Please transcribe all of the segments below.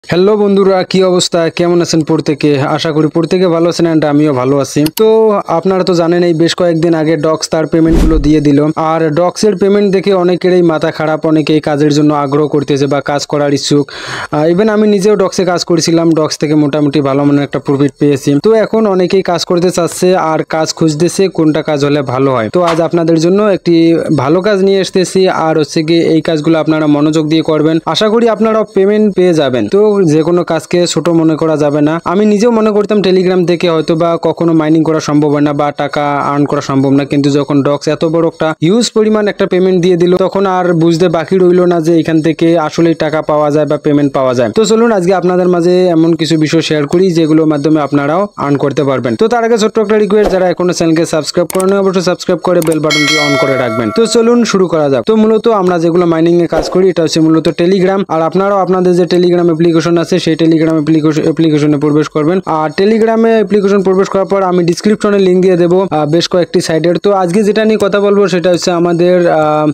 Hello বন্ধুরা, কি অবস্থা, কেমন আছেন প্রত্যেকে? আশা করি প্রত্যেকে ভালো আছেন অ্যান্ড আমিও ভালো আছি। তো আপনারা তো জানেন এই বেশ কয়েকদিন আগে ডক্স তার পেমেন্টগুলো দিয়ে দিল। আর ডক্সের পেমেন্ট দেখে অনেকেরই মাথা খারাপ, অনেকেই কাজের জন্য আগ্রহ করতেছে বা কাজ করার ইচ্ছুক। ইভেন আমি নিজেও ডক্সে কাজ করেছিলাম, ডক্স থেকে মোটামুটি ভালো মানের একটা প্রফিট পেয়েছি। তো এখন অনেকেই কাজ করতে চাচ্ছে আর কাজ খুঁজতেছে কোনটা কাজ হলে ভালো হয়। তো আজ আপনাদের জন্য একটি ভালো কাজ নিয়ে এসতেছি, আর হচ্ছে কি এই কাজগুলো আপনারা মনোযোগ দিয়ে করবেন। আশা করি আপনারা পেমেন্ট পেয়ে যাবেন। তো যে কোনো কাজকে ছোট মনে করা যাবে না। আমি নিজেও মনে করতাম টেলিগ্রাম থেকে হয়তো বা কখনো মাইনিং করা সম্ভব হয় না বা টাকা আর্ন করা সম্ভব না, কিন্তু যখন ডক্স এত বড় একটা হিউজ পরিমাণ একটা পেমেন্ট দিয়ে দিল, তখন আর বুঝতে বাকি রইলো না যে এখান থেকে আসলেই টাকা পাওয়া যায় বা পেমেন্ট পাওয়া যায়। তো চলুন আজকে আপনাদের মাঝে এমন কিছু বিষয় শেয়ার করি যেগুলোর মাধ্যমে আপনারাও আর্ন করতে পারবেন। তো তার আগে ছোট্ট একটা রিকোয়েস্ট, যারা এখনো চ্যানেলকে সাবস্ক্রাইব করেন অবশ্যই সাবস্ক্রাইব করে বেল বাটনটি অন করে রাখবেন। তো চলুন শুরু করা যাক। তো মূলত আমরা যেগুলো মাইনিং এ কাজ করি এটা হচ্ছে মূলত টেলিগ্রাম। আর আপনারাও আপনাদের যে টেলিগ্রাম অ্যাপ্লিকেশন আছে সেই টেলিগ্রাম অ্যাপ্লিকেশনে প্রবেশ করবেন। আর টেলিগ্রামে অ্যাপ্লিকেশন প্রবেশ করার পর আমি ডিসক্রিপশনে লিংক দিয়ে দেবো বেশ কয়েকটি সাইটের। তো আজকে যেটা নিয়ে কথা বলবো সেটা হচ্ছে আমাদের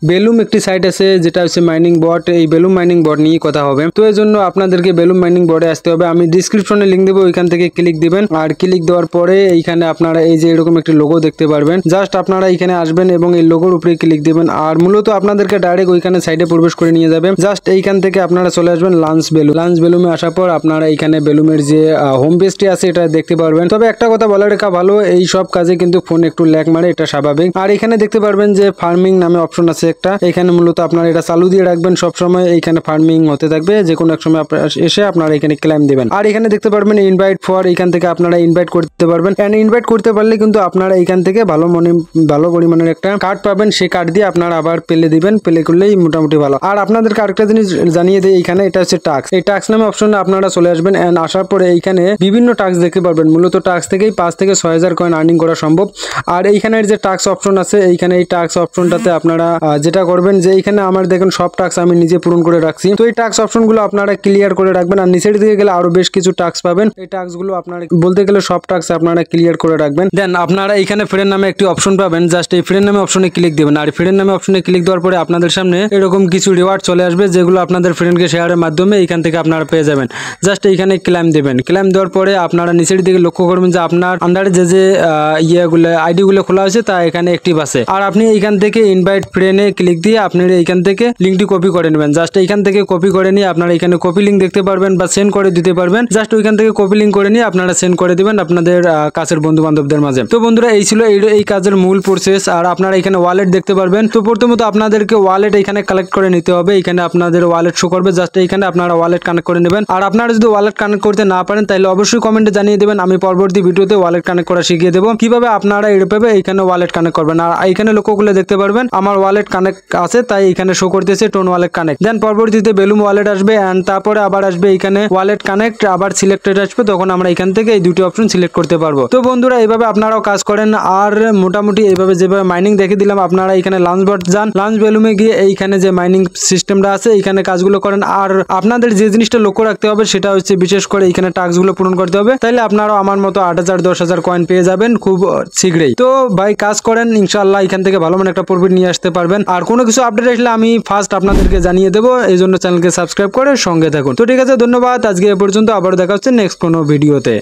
বেলুম একটি সাইট আছে যেটা হচ্ছে মাইনিং বট। এই বেলুম মাইনিং বট নিয়ে কথা হবে। তো এই জন্য আপনাদেরকে বেলুম মাইনিং বটে আসতে হবে। আমি ডিসক্রিপশনে লিংক দেবো, ওইখান থেকে ক্লিক দিবেন। আর ক্লিক দেওয়ার পরে এইখানে আপনারা এই যে এরকম একটি লোগো দেখতে পারবেন। জাস্ট আপনারা এখানে আসবেন এবং এই লোগোর উপরে ক্লিক দিবেন। আর মূলত আপনাদেরকে ডাইরেক্ট ওইখানে সাইডে প্রবেশ করে নিয়ে যাবে। জাস্ট এইখান থেকে আপনারা চলে আসবেন লাঞ্চ বেলুমে আসার পর আপনারা এইখানে বেলুমের যে হোম পেজটি আছে এটা দেখতে পারবেন। তবে একটা কথা বলে রাখা ভালো, এই সব কাজে কিন্তু ফোন একটু ল্যাগ মারে, এটা স্বাভাবিক। আর এখানে দেখতে পারবেন যে ফার্মিং নামে অপশন আছে একটা, এখানে মূলত আপনারা এটা চালু দিয়ে রাখবেন সব সময়। এইখানে ফার্মিং হতে থাকবে, যে কোনো এক সময় এসে আপনারা এখানে ক্লেম দিবেন। আর এখানে দেখতে পারবেন ইনভাইট ফর, এখান থেকে আপনারা ইনভাইট করতে পারবেন। এন্ড ইনভাইট করতে পারলে কিন্তু আপনারা এখান থেকে ভালো পরিমাণের একটা কার্ড পাবেন। সেই কার্ড দিয়ে আপনারা আবার পেলে দিবেন, পেলে করলেই মোটামুটি ভালো। আর আপনাদেরকে আরেকটা জিনিস জানিয়ে দিই, এখানে এটা হচ্ছে টাস্ক। এই টাস্ক নামে অপশনে আপনারা চলে আসবেন। এন্ড আসার পরে এইখানে বিভিন্ন টাস্ক দেখতে পারবেন। মূলত টাস্ক থেকেই 5 থেকে 6,000 কয়েন আর্নিং করা সম্ভব। আর এইখানের যে টাস্ক অপশন আছে, এইখানে এই টাস্ক অপশনটাতে আপনারা যেটা করবেন যে এইখানে আমার দেখেন সব টাস্ক আমি নিজে পূরণ করে রাখছি। তো এই টাস্ক অপশনগুলো আপনারা ক্লিয়ার করে রাখবেন। আর নিচের দিকে গেলে আরো বেশ কিছু টাস্ক পাবেন। এই টাস্কগুলো আপনারা বলতে গেলে সব টাস্ক আপনারা ক্লিয়ার করে রাখবেন। দেন আপনারা এইখানে ফ্রেন্ড নামে একটি অপশন পাবেন। জাস্ট এই ফ্রেন্ড নামে অপশনে ক্লিক দিবেন। আর ফ্রেন্ড নামে অপশনে ক্লিক দেওয়ার পরে আপনাদের সামনে এরকম কিছু রিওয়ার্ড চলে আসবে, যেগুলো আপনাদের ফ্রেন্ডকে শেয়ারের মাধ্যমে এইখান থেকে আপনারা পেয়ে যাবেন। জাস্ট এইখানে ক্লাইম দেবেন। ক্লাইম দেওয়ার পরে আপনারা নিচের দিকে লক্ষ্য করবেন যে আপনার আন্ডারে যে আইডিগুলো খোলা হয়েছে তা এখানে অ্যাক্টিভ আছে। আর আপনি এইখান থেকে ইনভাইট ফ্রেন্ডে ক্লিক দিয়ে আপনি এইখান থেকে লিঙ্কটি কপি করে নেবেন। জাস্ট এইখান থেকে কপি করে নিয়ে আপনারা এখানে কপি লিঙ্ক দেখতে পারবেন বা সেন্ড করে দিতে পারবেন। জাস্ট ওইখান থেকে কপি লিঙ্ক করে নিয়ে আপনারা সেন্ড করে দিবেন আপনাদের কাছের বন্ধু বান্ধবদের মাঝে। তো বন্ধুরা এই ছিল এই কাজের মূল প্রসেস। আর আপনারা এখানে ওয়ালেট দেখতে পারবেন। তো প্রথমত আপনাদেরকে ওয়ালেট এখানে কালেক্ট করে নিতে হবে। এখানে আপনাদের ওয়ালেট শো করবে, জাস্ট এইখানে আপনারা ওয়ালেট কানেক্ট করে নেবেন। আর আপনারা যদি ওয়ালেট কানেক্ট করতে না পারেন তাহলে অবশ্যই কমেন্টে জানিয়ে দেবেন, আমি পরবর্তী ভিডিওতে ওয়ালেট কানেক্ট করা শিখিয়ে দেবো কিভাবে আপনারা এইভাবে এইখানে ওয়ালেট কানেক্ট করবেন। আর এইখানে লক্ষ্যগুলো দেখতে পারবেন আমার ওয়ালেট কানেক্ট আছে, তাই এখানে শো করতেছে টোন ওয়ালেট কানেক্ট। দেন পরবর্তীতে বেলুম ওয়ালেট আসবে এন্ড তারপরে আবার আসবে এইখানে ওয়ালেট কানেক্ট, আবার সিলেক্টেড আসবে, তখন আমরা এখান থেকে এই দুটি অপশন সিলেক্ট করতে পারবো। তো বন্ধুরা এইভাবে আপনারাও কাজ করেন। আর মোটামুটি এইভাবে যেভাবে মাইনিং দেখে দিলাম, আপনারা এখানে লাঞ্চ বট যান, লাঞ্চ বেলুমে গিয়ে এইখানে যে মাইনিং সিস্টেমটা আছে এইখানে কাজগুলো করেন। আর আপনাদের যে জিনিসটা লক্ষ্য রাখতে হবে সেটা হচ্ছে বিশেষ করে এখানে টাস্কগুলো পূরণ করতে হবে, তাইলে আপনারাও আমার মতো 8,000 10,000 কয়েন পেয়ে যাবেন খুব শীঘ্রই। তো ভাই কাজ করেন, ইনশাআল্লাহ এখান থেকে ভালো মানে একটা প্রফিট নিয়ে আসতে পারবেন। আর কোনো কিছু আপডেট আসলে আমি ফার্স্ট আপনাদেরকে জানিয়ে দেবো, এই জন্য চ্যানেলকে সাবস্ক্রাইব করে সঙ্গে থাকুন। তো ঠিক আছে, ধন্যবাদ। আজকে এ পর্যন্ত, আবার দেখা হচ্ছে নেক্সট কোনো ভিডিওতে।